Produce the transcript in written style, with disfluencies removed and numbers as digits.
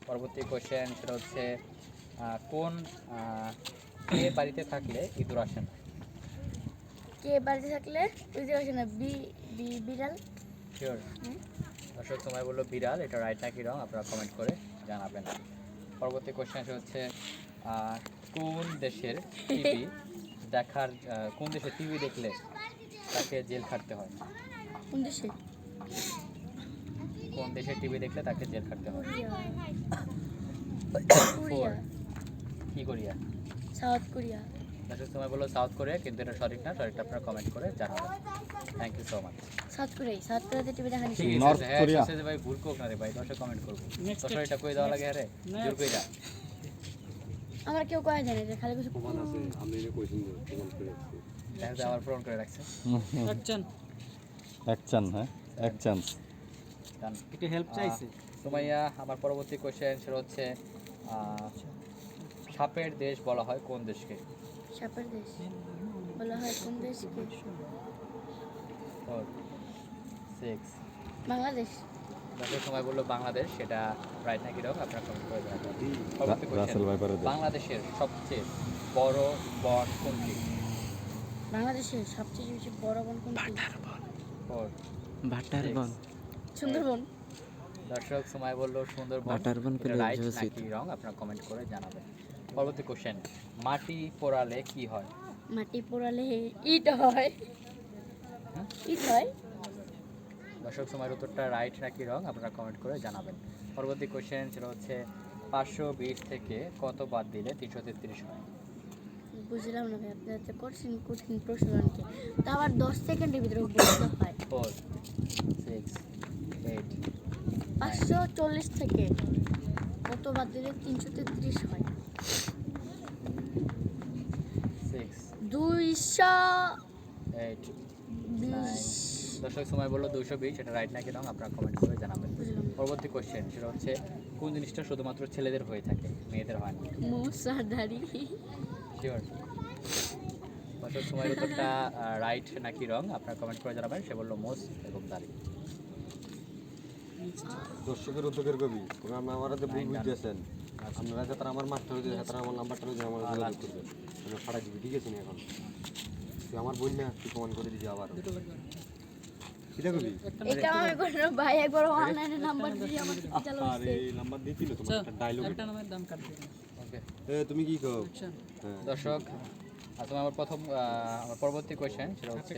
পরবর্তী কোশ্চেন সেটা হচ্ছে কোন কে বাড়িতে থাকলে ইঁদুর আসে না? কে বাড়িতে থাকলে বুঝতে পারছি না। বিড়াল। শিওর? দর্শক সময় বললো বিড়াল, এটা রাইট নাকি রং আপনারা কমেন্ট করে জানাবেন। পরবর্তী কোশ্চেন হচ্ছে কোন দেশের টিভি দেখার কোন দেশে টিভি দেখলে তাকে জেল খাটতে হয়? কোন দেশে? কোন দেশে টিভি দেখলে তাকে জেল খাটতে হয়? কোরিয়া। কি কোরিয়া? South Korea. দর্শক সময় বললো সাউথ কোরিয়া, কিন্তু এটা সঠিক না। সঠিকটা আপনারা কমেন্ট করে জানাবেন। Thank you so much. South কোরিয়াতে টিভি দেখা নিষেধ। নর্থ কোরিয়া ভাই ভুল কোক না রে ভাই, দর্শক কমেন্ট করবো। দর্শক এটা কই দেওয়া লাগে আরে জোর কইরা। আমরা কেউ কয় জানে যে খালি কিছু প্রমাণ আছে, আমি এটা কইছিলাম প্রমাণ করে রাখছি। দেখো আবার পূরণ করে রাখছে। এক চান হ্যাঁ এক চান্স ডান। একটু হেল্প চাইছে সুমাইয়া, আমার পরবর্তী কোশ্চেন সেটা হচ্ছে সাপের দেশ বলা হয় কোন দেশকে? সাপের দেশ বলা হয় কোন দেশকে? 4 6 বাংলাদেশ। দর্শক সময় বললো বাংলাদেশ, সেটা রাইট নাকি রং আপনারা কমেন্ট করে জানাবেন। পরবর্তী রাসেল ভাইপারের কোশ্চেন, দেশ। বাংলাদেশের সবচেয়ে বড় বন কোনটি? বাংলাদেশের সবচেয়ে বেশি বড় বন কোনটি? 4 ভাটার বন। সুন্দরবন। দর্শক সময় বললো সুন্দরবন, ভাটার বন পেলে রাইট উচিত। নাকি রং আপনারা কমেন্ট করে জানাবেন। পরবর্তী কোশ্চেন, মাটি পোড়ালে কি হয়? মাটি পোড়ালে ইট হয়। হ্যাঁ? ইট হয়। দর্শক সময়ের উত্তরটা রাইট নাকি রং আপনারা কমেন্ট করে জানাবেন। পরবর্তী কোশ্চেন সেটা হচ্ছে 520 থেকে কত বাদ দিলে 333 হয়? বুঝলাম না ভাই, আপনি এত কঠিন কঠিন প্রশ্ন আনকে তা আবার 10 সেকেন্ডের ভিতরে বুঝতে হয়। 4 6 8 540 থেকে কত বাদ দিলে 333 হয়? 6 220। 8 9। দর্শক সময় বললো 220, এটা রাইট নাকি রং আপনারা কমেন্ট করে জানাবেন। বুঝলাম। পরবর্তী কোশ্চেন সেটা হচ্ছে কোন জিনিসটা শুধুমাত্র ছেলেদের হয়ে থাকে, মেয়েদের হয় না? মশার দাড়ি। শিওর? দর্শক সময়ের উত্তরটা রাইট নাকি রং আপনারা কমেন্ট করে জানাবেন। সে বললো মোস এবং দাড়ি। দর্শকের উদ্যোগের কবি তবে আমার হাতে ভুল বুঝতেছেন। আপনারা যাতে আমার মাঠটা হয়ে যায়, তারা আমার নাম্বারটা হয়ে যায়, আমার যোগাযোগ করবে। আমি ফাটা দিবি, ঠিক আছে না? এখন তুই আমার বোন না, তুই প্রমাণ করে দিবি আবার। কিটা কবি? এটা আমি কোনো ভাই একবার অনলাইনে নাম্বার দিয়ে আমাকে চালু আরে করছে। এই নাম্বার দিছিল তোমার একটা ডায়লগ। দাম কাটবে। ওকে তুমি কি কও? হ্যাঁ দর্শক, আসলে আমার পরবর্তী কোয়েশ্চেন সেটা হচ্ছে